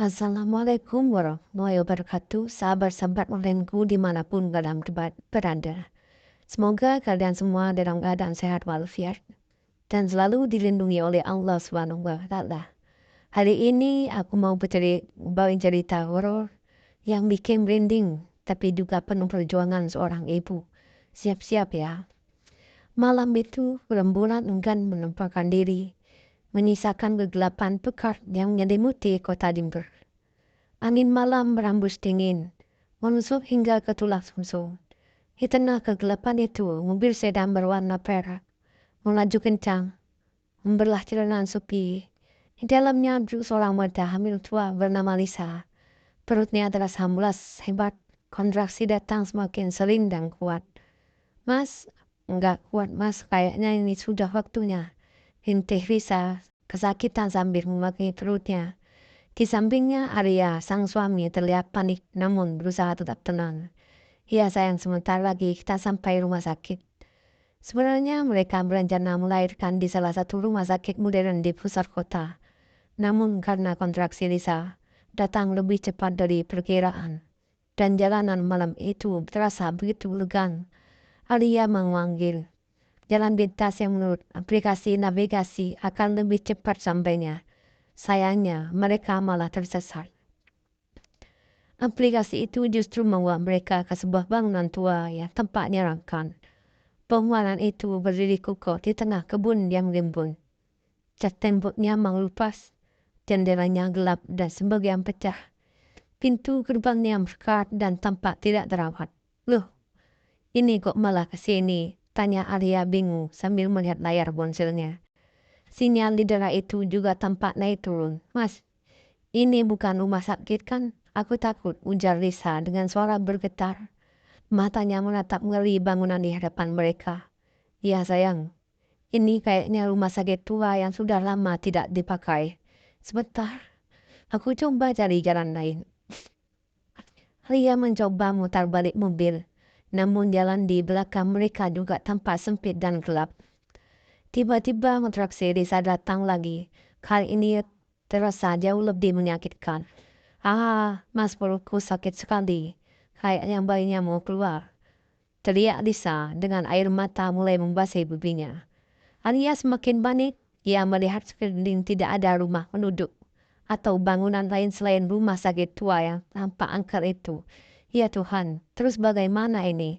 Assalamualaikum warahmatullahi wabarakatuh, sahabat-sahabat onlineku dimanapun kalian berada. Semoga kalian semua dalam keadaan sehat walafiat dan selalu dilindungi oleh Allah Subhanahu wa Ta'ala. Hari ini aku mau bawain cerita horor yang bikin merinding, tapi juga penuh perjuangan seorang ibu. Siap-siap ya. Malam itu rembulan enggan menampakkan diri, menyisakan kegelapan pekat yang menyelimuti kota Jember. Angin malam berambus dingin, menusuk hingga ke tulang sumsum. Di tengah kegelapan itu, mobil sedan berwarna perak melaju kencang, membelah jalanan sepi. Di dalamnya duduk seorang wanita hamil tua bernama Lisa. Perutnya terasa mulas hebat, kontraksi datang semakin sering dan kuat. Mas, enggak kuat mas, kayaknya ini sudah waktunya. Hintih Lisa, kesakitan sambil memakai perutnya. Di sampingnya Arya, sang suami terlihat panik namun berusaha tetap tenang. Ya sayang, sebentar lagi kita sampai rumah sakit. Sebenarnya mereka berencana melahirkan di salah satu rumah sakit modern di pusat kota. Namun karena kontraksi Lisa datang lebih cepat dari perkiraan dan jalanan malam itu terasa begitu legang, Arya memanggil jalan pintas yang menurut aplikasi navigasi akan lebih cepat sampainya. Sayangnya mereka malah tersesat. Aplikasi itu justru membawa mereka ke sebuah bangunan tua yang tampaknya rakan. Bangunan itu berdiri kokoh di tengah kebun yang rimbun. Cat temboknya mengelupas, jendelanya gelap dan sebagian pecah. Pintu gerbangnya berkat dan tampak tidak terawat. Loh, ini kok malah ke sini? Tanya Arya bingung sambil melihat layar ponselnya. Sinyal di daerah itu juga tampak naik turun. Mas, ini bukan rumah sakit kan? Aku takut, ujar Lisa dengan suara bergetar. Matanya menatap ngeri bangunan di hadapan mereka. Ya sayang, ini kayaknya rumah sakit tua yang sudah lama tidak dipakai. Sebentar, aku coba cari jalan lain. Lia mencoba mutar balik mobil, namun jalan di belakang mereka juga tampak sempit dan gelap. Tiba-tiba kontraksi Lisa datang lagi. Kali ini terasa jauh lebih menyakitkan. Ah, mas perutku sakit sekali. Kayaknya bayinya mau keluar. Teriak Lisa dengan air mata mulai membasahi pipinya. Alia semakin panik. Ia melihat sekeliling tidak ada rumah penduduk atau bangunan lain selain rumah sakit tua yang tampak angker itu. Ya Tuhan, terus bagaimana ini?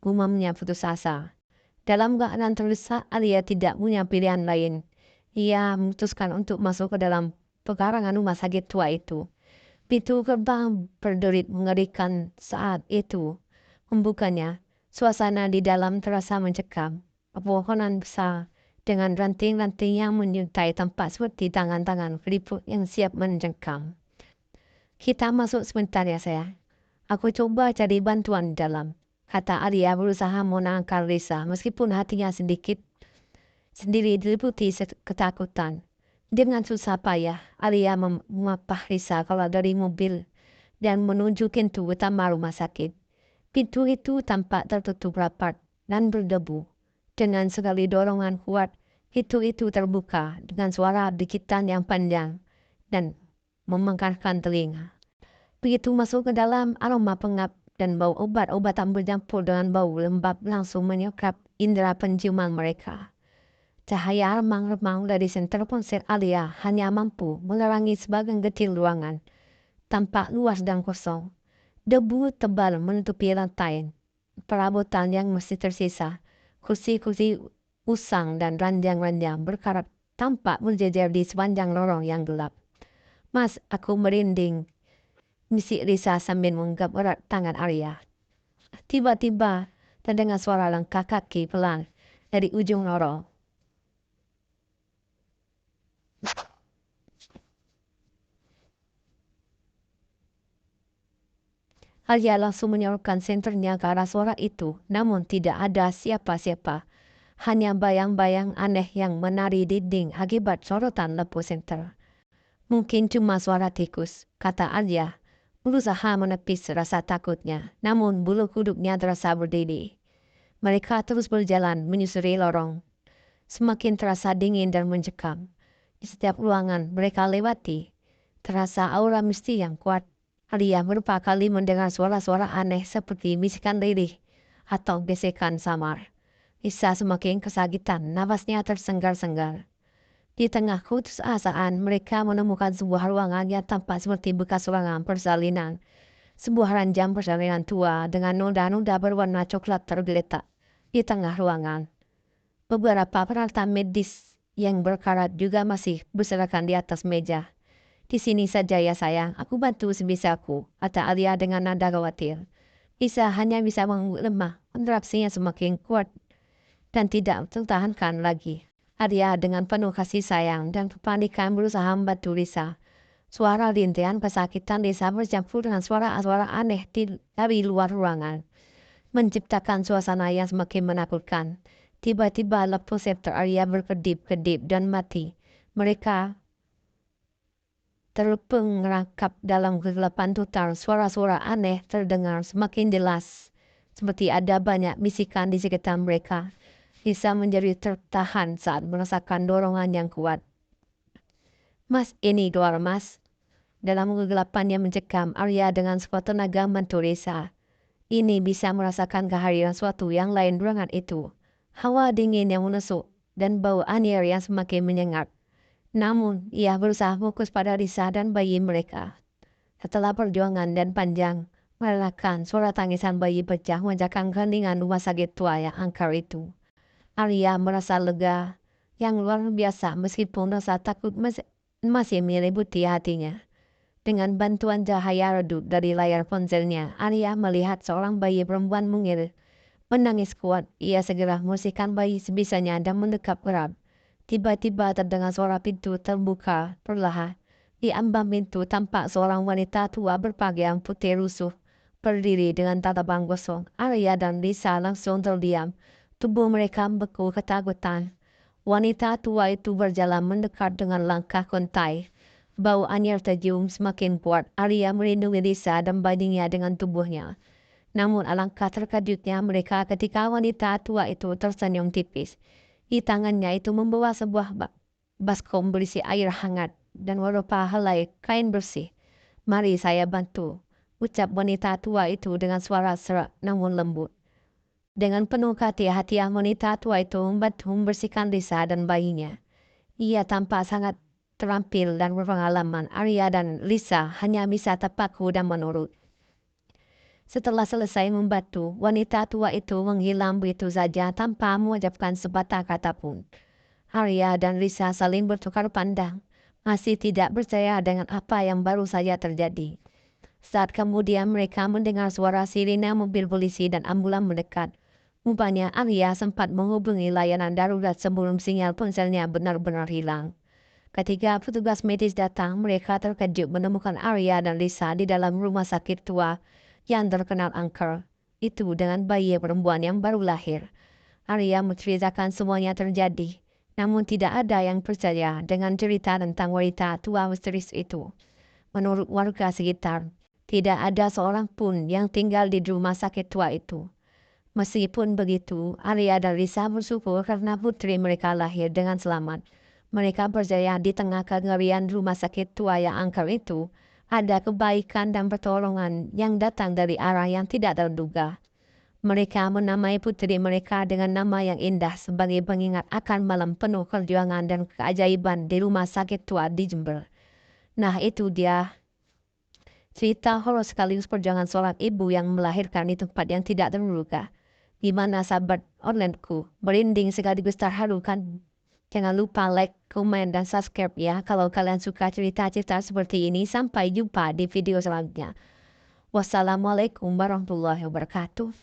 Gumamnya putus asa. Dalam keadaan terdesak, Alia tidak punya pilihan lain. Ia memutuskan untuk masuk ke dalam pekarangan rumah sakit tua itu. Pintu gerbang berderit mengerikan saat itu. Membukanya, suasana di dalam terasa mencekam. Pepohonan besar dengan ranting-ranting yang menyuntai tampak seperti tangan-tangan keriput yang siap mencengkam. Kita masuk sebentar ya saya. Aku coba cari bantuan di dalam, kata Arya berusaha menangkal Lisa meskipun hatinya sendiri diliputi ketakutan. Dengan susah payah, Arya memapah Lisa keluar dari mobil dan menuju pintu utama rumah sakit. Pintu itu tampak tertutup rapat dan berdebu. Dengan sekali dorongan kuat, pintu itu terbuka dengan suara bikitan yang panjang dan memengkarkan telinga. Begitu masuk ke dalam, aroma pengap dan bau obat-obatan bercampur dengan bau lembab langsung menyekap indera penciuman mereka. Cahaya remang-remang dari senter ponsel Alia hanya mampu menerangi sebagian kecil ruangan. Tampak luas dan kosong. Debu tebal menutupi lantai. Perabotan yang masih tersisa. Kursi-kursi usang dan ranjang-ranjang berkarat tampak berjejer di sepanjang lorong yang gelap. Mas, aku merinding. Bisik Lisa sambil menggap erat tangan Arya. Tiba-tiba terdengar suara langkah kaki pelan dari ujung lorong. Arya langsung menyorotkan senternya ke arah suara itu, namun tidak ada siapa-siapa. Hanya bayang-bayang aneh yang menari dinding akibat sorotan lampu senter. Mungkin cuma suara tikus, kata Arya, berusaha menepis rasa takutnya, namun bulu kuduknya terasa berdiri. Mereka terus berjalan menyusuri lorong. Semakin terasa dingin dan mencekam. Di setiap ruangan mereka lewati, Terasa aura mistis yang kuat. Alia beberapa kali mendengar suara-suara aneh seperti bisikan lirih atau gesekan samar. Lisa semakin kesakitan, nafasnya tersenggar-senggar. Di tengah keputusasaan, mereka menemukan sebuah ruangan yang tampak seperti bekas ruangan persalinan. Sebuah ranjang persalinan tua dengan noda-noda berwarna coklat tergeletak di tengah ruangan. Beberapa peralatan medis yang berkarat juga masih berserakan di atas meja. Di sini saja ya sayang, aku bantu sebisaku, kata Alia dengan nada khawatir. Lisa hanya bisa lemah, kontraksinya semakin kuat dan tidak tertahankan lagi. Alia dengan penuh kasih sayang dan kepanikan berusaha membantu Lisa. Suara rintihan kesakitan Lisa bercampur dengan suara-suara aneh dari luar ruangan, menciptakan suasana yang semakin menakutkan. Tiba-tiba lampu septer Alia berkedip-kedip dan mati. Mereka terperangkap dalam kegelapan total. Suara-suara aneh terdengar semakin jelas, seperti ada banyak bisikan di sekitar mereka. Lisa menjadi tertahan saat merasakan dorongan yang kuat. Mas, ini keluar mas. Dalam kegelapan yang mencekam, Arya dengan sekuat tenaga membantu Lisa. Ini bisa merasakan kehadiran suatu yang lain ruangan itu. Hawa dingin yang menusuk dan bau anyir yang semakin menyengat. Namun, ia berusaha fokus pada Lisa dan bayi mereka. Setelah perjuangan dan panjang, melelahkan suara tangisan bayi pecah menjakan keheningan rumah sakit tua yang angker itu. Arya merasa lega yang luar biasa meskipun rasa takut masih menyelimuti hatinya. Dengan bantuan cahaya redup dari layar ponselnya, Arya melihat seorang bayi perempuan mungil. Menangis kuat, ia segera membersihkan bayi sebisanya dan mendekat erat. Tiba-tiba terdengar suara pintu terbuka perlahan. Di ambang pintu tampak seorang wanita tua berpakaian putih rusuh, berdiri dengan tatapan kosong. Arya dan Lisa langsung terdiam. Tubuh mereka membeku ketakutan. Wanita tua itu berjalan mendekat dengan langkah kontai. Bau anyir tercium semakin kuat. Arya melindungi Lisa dan bandingnya dengan tubuhnya. Namun alangkah terkejutnya mereka ketika wanita tua itu tersenyum tipis. Di tangannya itu membawa sebuah baskom berisi air hangat dan beberapa helai kain bersih. Mari saya bantu, ucap wanita tua itu dengan suara serak namun lembut. Dengan penuh hati-hatian wanita tua itu membantu membersihkan Lisa dan bayinya. Ia tampak sangat terampil dan berpengalaman. Arya dan Lisa hanya bisa terpaku dan menurut. Setelah selesai membantu, wanita tua itu menghilang begitu saja tanpa mengucapkan sepatah kata pun. Arya dan Lisa saling bertukar pandang, masih tidak percaya dengan apa yang baru saja terjadi. Saat kemudian mereka mendengar suara sirine mobil polisi dan ambulan mendekat. Rupanya Arya sempat menghubungi layanan darurat sebelum sinyal ponselnya benar-benar hilang. Ketika petugas medis datang, mereka terkejut menemukan Arya dan Lisa di dalam rumah sakit tua yang terkenal angker. Itu dengan bayi perempuan yang baru lahir. Arya menceritakan semuanya terjadi, namun tidak ada yang percaya dengan cerita tentang wanita tua misterius itu. Menurut warga sekitar, tidak ada seorang pun yang tinggal di rumah sakit tua itu. Meskipun begitu, Arya dan Lisa bersyukur karena putri mereka lahir dengan selamat. Mereka percaya di tengah kengerian rumah sakit tua yang angker itu, ada kebaikan dan pertolongan yang datang dari arah yang tidak terduga. Mereka menamai putri mereka dengan nama yang indah sebagai pengingat akan malam penuh perjuangan dan keajaiban di rumah sakit tua di Jember. Nah itu dia cerita horor sekaligus perjuangan seorang ibu yang melahirkan di tempat yang tidak terduga. Di mana sahabat onlineku merinding sekaligus terharu kan? Jangan lupa like, komen, dan subscribe ya kalau kalian suka cerita-cerita seperti ini. Sampai jumpa di video selanjutnya. Wassalamualaikum warahmatullahi wabarakatuh.